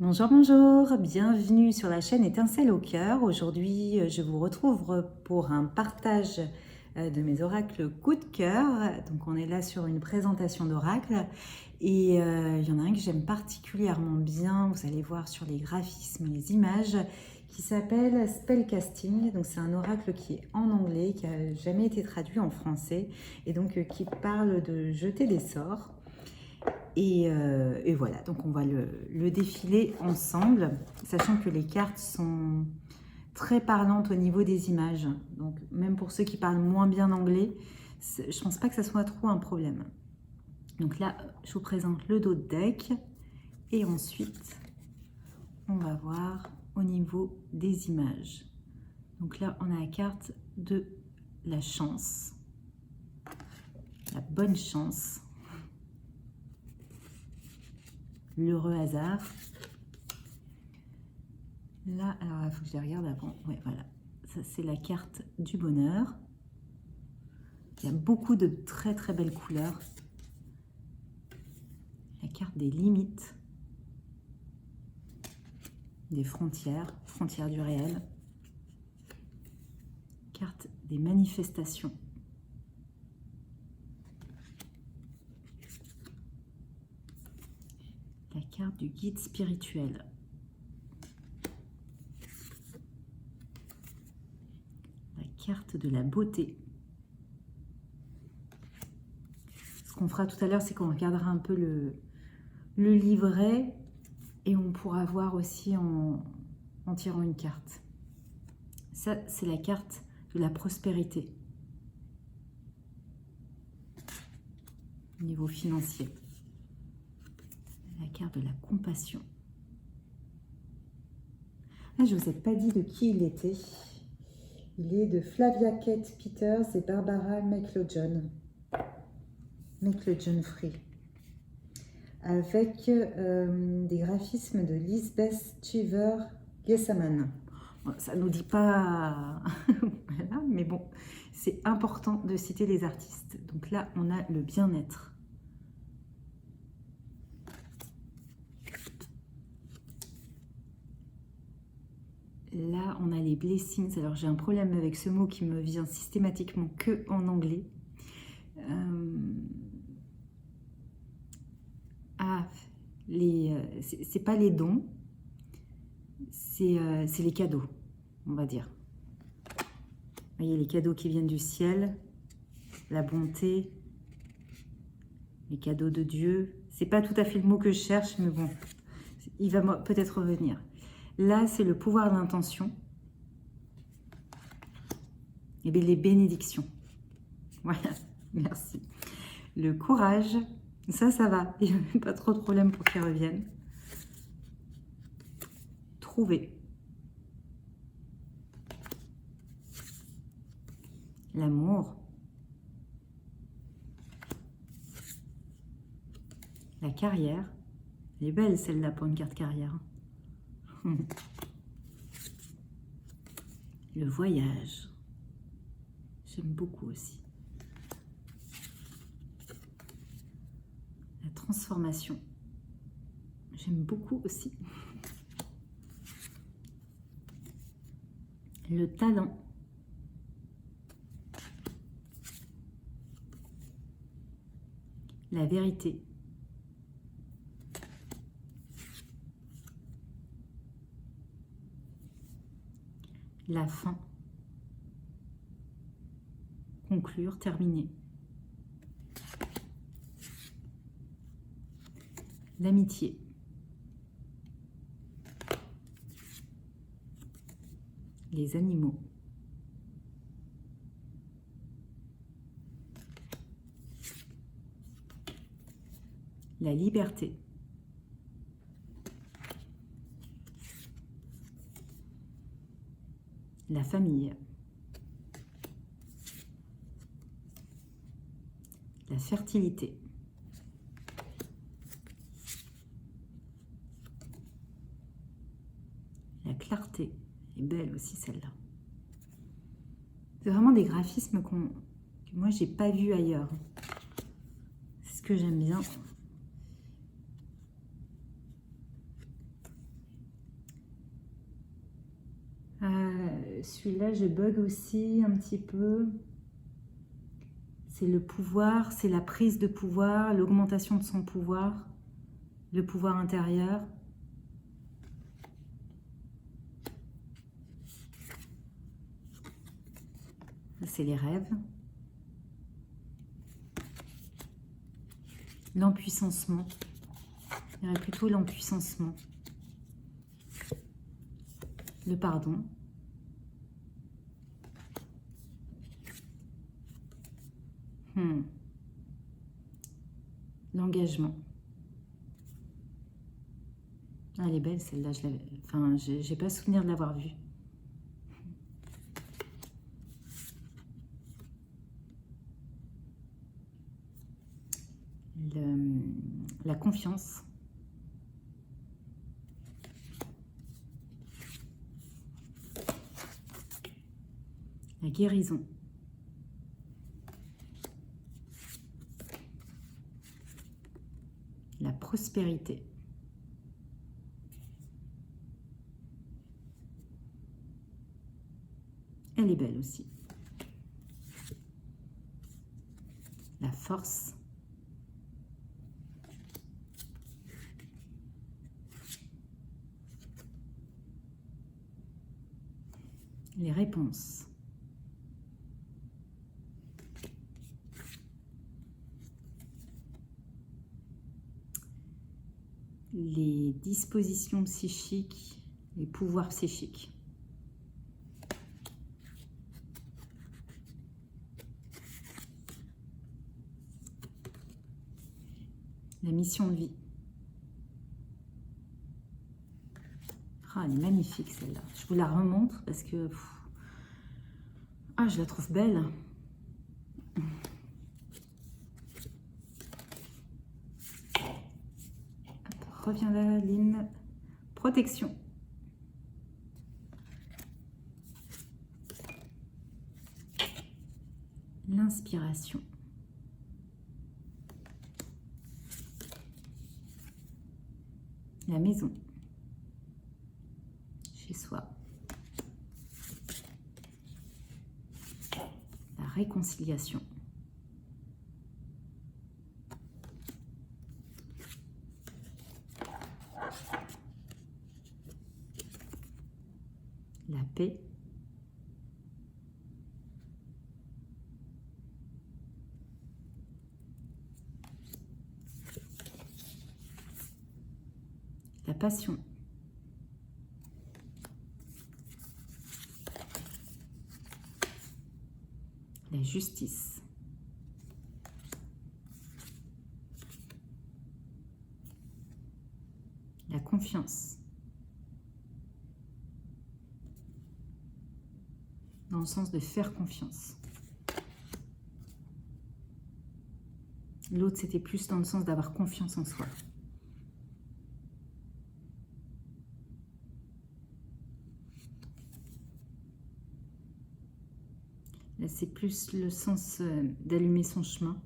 Bonjour, bonjour, bienvenue sur la chaîne Étincelle au cœur. Aujourd'hui, je vous retrouve pour un partage de mes oracles coup de cœur. Donc, on est là sur une présentation d'oracles et il y en a un que j'aime particulièrement bien. Vous allez voir sur les graphismes, les images, qui s'appelle Spellcasting. Donc, c'est un oracle qui est en anglais, qui n'a jamais été traduit en français et donc qui parle de jeter des sorts. Et voilà, donc on va le défiler ensemble, sachant que les cartes sont très parlantes au niveau des images. Donc même pour ceux qui parlent moins bien anglais, je pense pas que ça soit trop un problème. Donc là, je vous présente le dos de deck. Et ensuite, on va voir au niveau des images. Donc là, on a la carte de la chance, la bonne chance, l'heureux hasard. Là, alors il faut que je la regarde avant. Ouais, voilà. Ça, c'est la carte du bonheur. Il y a beaucoup de très très belles couleurs. La carte des limites, des frontières, frontières du réel. Carte des manifestations. La carte du guide spirituel. La carte de la beauté. Ce qu'on fera tout à l'heure, c'est qu'on regardera un peu le livret et on pourra voir aussi en tirant une carte. Ça, c'est la carte de la prospérité au niveau financier. La carte de la compassion. Ah, je ne vous ai pas dit de qui il était. Il est de Flavia Kate Peters et Barbara McLeod-John. McLeod-John-Free. Avec des graphismes de Lisbeth Cheever-Gessaman. Bon, ça ne nous dit pas... voilà, mais bon, c'est important de citer les artistes. Donc là, on a le bien-être. Là, on a les blessings. Alors, j'ai un problème avec ce mot qui me vient systématiquement que en anglais. C'est pas les dons, c'est les cadeaux, on va dire. Vous voyez, les cadeaux qui viennent du ciel, la bonté, les cadeaux de Dieu. C'est pas tout à fait le mot que je cherche, mais bon, il va peut-être revenir. Là, c'est le pouvoir de l'intention. Et bien, les bénédictions. Voilà, merci. Le courage, ça va. Il n'y a pas trop de problème pour qu'ils reviennent. Trouver. L'amour. La carrière. Elle est belle celle-là pour une carte carrière. Le voyage. J'aime beaucoup aussi. La transformation. J'aime beaucoup aussi. Le talent. La vérité. La fin. Conclure, terminer. L'amitié. Les animaux. La liberté. La famille. La fertilité. La clarté. Elle est belle aussi celle-là. C'est vraiment des graphismes que moi j'ai pas vu ailleurs. C'est ce que j'aime bien. celui-là, je bug aussi un petit peu. C'est le pouvoir, c'est la prise de pouvoir, l'augmentation de son pouvoir, le pouvoir intérieur. C'est les rêves. L'empuissancement. Il y aurait plutôt l'empuissancement. Le pardon. L'engagement. Ah, elle est belle celle-là. Enfin, j'ai pas souvenir de l'avoir vue. La confiance. La guérison. La prospérité. Elle est belle aussi. La force. Les réponses. Les dispositions psychiques, les pouvoirs psychiques. La mission de vie. Ah, elle est magnifique celle-là. Je vous la remontre parce que... Ah, je la trouve belle. Hop, reviens là, Lynn. Protection. L'inspiration. La maison. Chez soi. La réconciliation. La paix. La passion. La justice. La confiance. Dans le sens de faire confiance. L'autre, c'était plus dans le sens d'avoir confiance en soi. Là, c'est plus le sens d'allumer son chemin,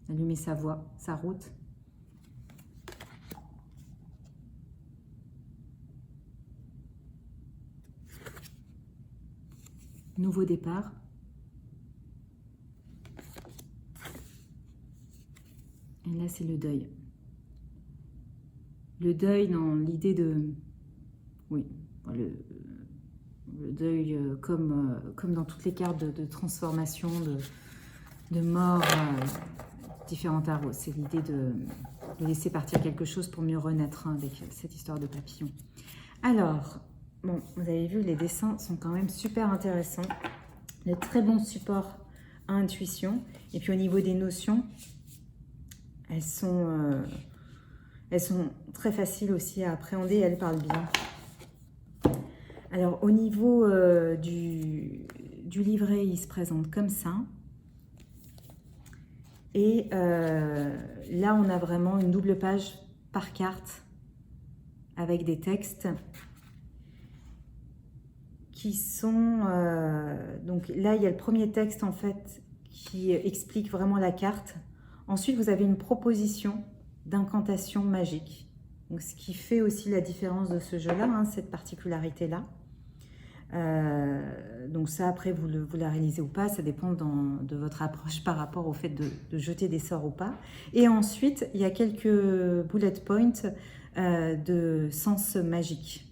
d'allumer sa voie, sa route. Nouveau départ. Et là, c'est le deuil. Le deuil dans l'idée de... Oui, le deuil comme dans toutes les cartes de transformation, de mort, différents tarots. C'est l'idée de laisser partir quelque chose pour mieux renaître avec cette histoire de papillon. Alors, bon, vous avez vu, les dessins sont quand même super intéressants. De très bons supports à intuition. Et puis au niveau des notions, elles sont très faciles aussi à appréhender. Elles parlent bien. Alors, au niveau du livret, il se présente comme ça. Et là, on a vraiment une double page par carte avec des textes qui sont... donc là, il y a le premier texte, en fait, qui explique vraiment la carte. Ensuite, vous avez une proposition d'incantation magique. Donc, ce qui fait aussi la différence de ce jeu-là, hein, cette particularité-là. Donc ça, après, vous la réalisez ou pas, ça dépend de votre approche par rapport au fait de jeter des sorts ou pas. Et ensuite, il y a quelques bullet points de sens magique.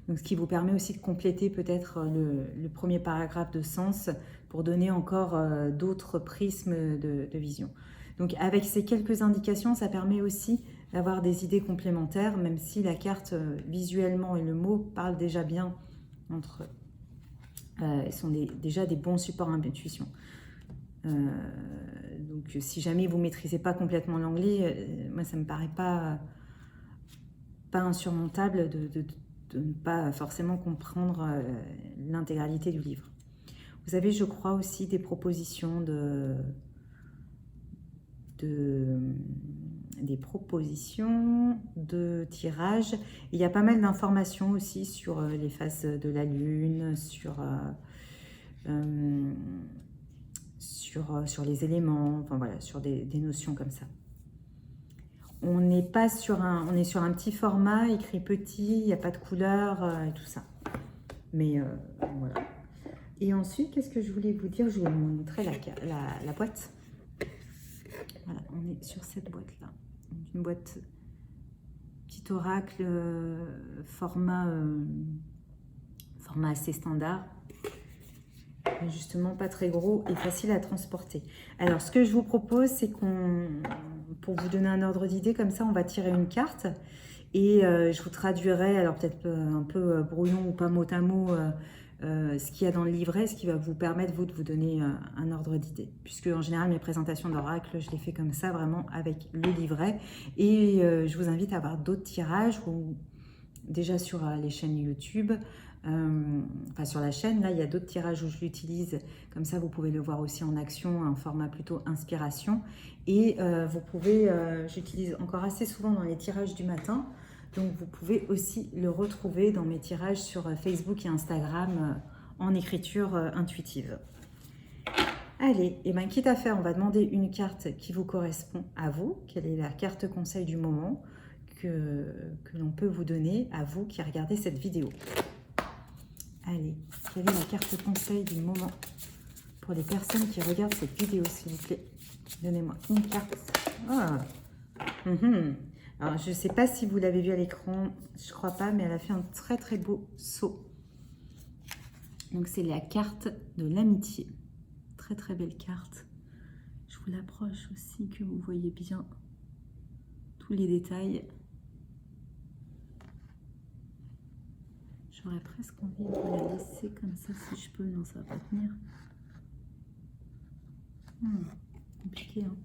Donc, ce qui vous permet aussi de compléter peut-être le premier paragraphe de sens pour donner encore d'autres prismes de vision. Donc avec ces quelques indications, ça permet aussi d'avoir des idées complémentaires, même si la carte visuellement et le mot parlent déjà bien entre eux. Ils sont déjà des bons supports intuition. Donc si jamais vous ne maîtrisez pas complètement l'anglais, moi ça ne me paraît pas insurmontable de ne pas forcément comprendre l'intégralité du livre. Vous avez, je crois, aussi des propositions des propositions de tirage. Il y a pas mal d'informations aussi sur les phases de la Lune, sur les éléments, enfin voilà, sur des notions comme ça. On n'est pas sur on est sur un petit format, écrit petit, il n'y a pas de couleur et tout ça. Mais voilà. Et ensuite, qu'est-ce que je voulais vous dire? Je vais vous montrer la boîte. Voilà, on est sur cette boîte-là. Une boîte petit oracle, format assez standard. Mais justement, pas très gros et facile à transporter. Alors, ce que je vous propose, c'est pour vous donner un ordre d'idée, comme ça, on va tirer une carte. Et je vous traduirai, alors peut-être un peu brouillon ou pas mot à mot, ce qu'il y a dans le livret, ce qui va vous permettre, vous, de vous donner un ordre d'idée. Puisque, en général, mes présentations d'oracle, je les fais comme ça, vraiment avec le livret. Et je vous invite à avoir d'autres tirages, ou déjà sur les chaînes YouTube, enfin sur la chaîne, là, il y a d'autres tirages où je l'utilise. Comme ça, vous pouvez le voir aussi en action, un format plutôt inspiration. Et vous pouvez, j'utilise encore assez souvent dans les tirages du matin. Donc, vous pouvez aussi le retrouver dans mes tirages sur Facebook et Instagram en écriture intuitive. Allez, et ben, quitte à faire, on va demander une carte qui vous correspond à vous. Quelle est la carte conseil du moment que l'on peut vous donner à vous qui regardez cette vidéo? Allez, quelle est la carte conseil du moment pour les personnes qui regardent cette vidéo, s'il vous plaît? Donnez-moi une carte. Ah. Alors, je ne sais pas si vous l'avez vu à l'écran, je ne crois pas, mais elle a fait un très très beau saut. Donc, c'est la carte de l'amitié. Très très belle carte. Je vous l'approche aussi, que vous voyez bien tous les détails. J'aurais presque envie de la laisser comme ça, si je peux. Non, ça va pas tenir. Compliqué, hein.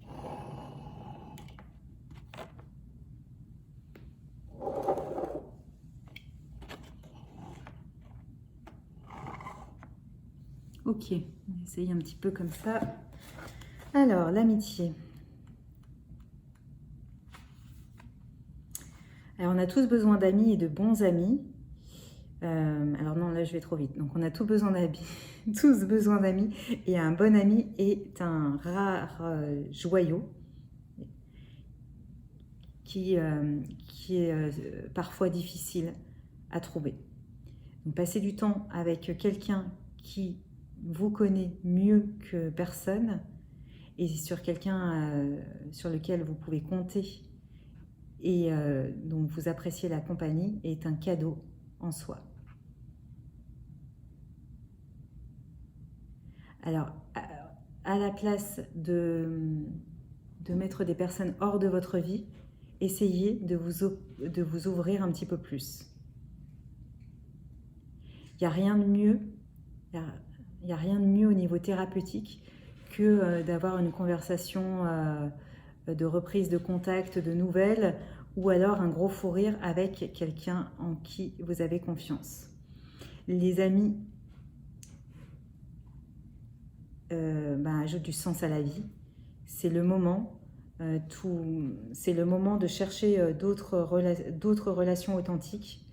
Ok, on va essayer un petit peu comme ça. Alors, l'amitié. Alors, on a tous besoin d'amis et de bons amis. Alors non, là je vais trop vite. Donc on a tous besoin d'amis, tous besoin d'amis, et un bon ami est un rare joyau qui est parfois difficile à trouver. Donc passer du temps avec quelqu'un qui vous connaît mieux que personne et sur quelqu'un sur lequel vous pouvez compter et dont vous appréciez la compagnie est un cadeau en soi. Alors, à la place de mettre des personnes hors de votre vie, essayez de vous ouvrir un petit peu plus. Il n'y a rien de mieux, il y a rien de mieux au niveau thérapeutique que d'avoir une conversation de reprise de contact, de nouvelles, ou alors un gros fou rire avec quelqu'un en qui vous avez confiance. Les amis ajoute du sens à la vie. C'est le moment, c'est le moment de chercher d'autres relations authentiques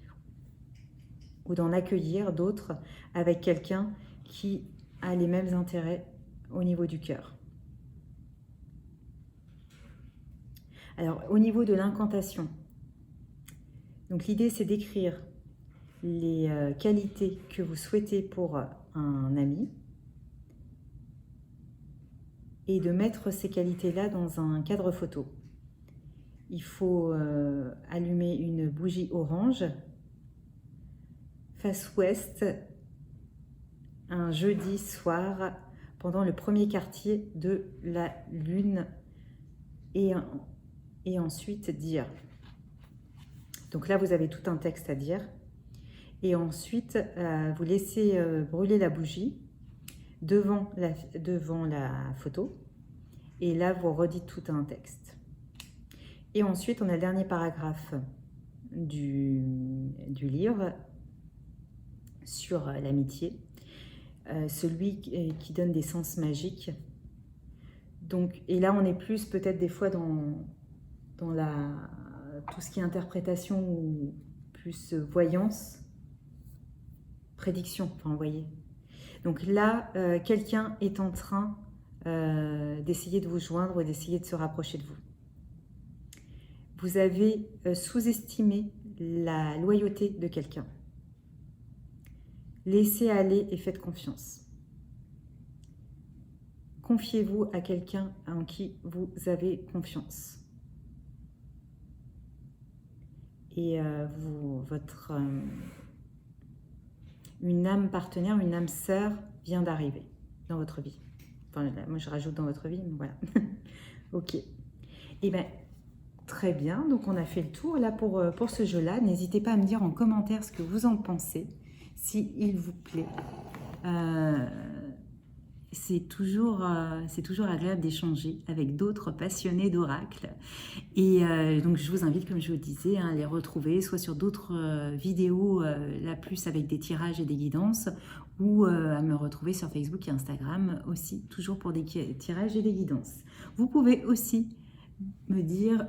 ou d'en accueillir d'autres avec quelqu'un qui a les mêmes intérêts au niveau du cœur. Alors, au niveau de l'incantation, donc l'idée c'est d'écrire les qualités que vous souhaitez pour un ami et de mettre ces qualités-là dans un cadre photo. Il faut allumer une bougie orange, face ouest, un jeudi soir, pendant le premier quartier de la lune, et ensuite dire. Donc là, vous avez tout un texte à dire. Et ensuite, vous laissez brûler la bougie devant la photo. Et là, vous redites tout un texte. Et ensuite, on a le dernier paragraphe du livre sur l'amitié, celui qui donne des sens magiques. Donc, et là, on est plus peut-être des fois dans tout ce qui est interprétation ou plus voyance, prédiction, enfin, vous voyez. Donc là, quelqu'un est en train d'essayer de vous joindre ou d'essayer de se rapprocher de vous. Vous avez sous-estimé la loyauté de quelqu'un. Laissez aller et faites confiance. Confiez-vous à quelqu'un en qui vous avez confiance. Et une âme partenaire, une âme sœur vient d'arriver dans votre vie. Enfin, là, moi, je rajoute dans votre vie, mais voilà. Ok. Eh bien, très bien. Donc, on a fait le tour là pour ce jeu-là. N'hésitez pas à me dire en commentaire ce que vous en pensez, s'il vous plaît. C'est toujours agréable d'échanger avec d'autres passionnés d'oracles. Et donc, je vous invite, comme je vous disais, à les retrouver soit sur d'autres vidéos, là plus avec des tirages et des guidances, ou à me retrouver sur Facebook et Instagram aussi, toujours pour des tirages et des guidances. Vous pouvez aussi me dire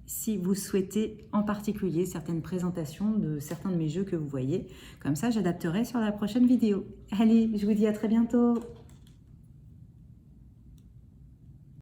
si vous souhaitez en particulier certaines présentations de certains de mes jeux que vous voyez. Comme ça, j'adapterai sur la prochaine vidéo. Allez, je vous dis à très bientôt.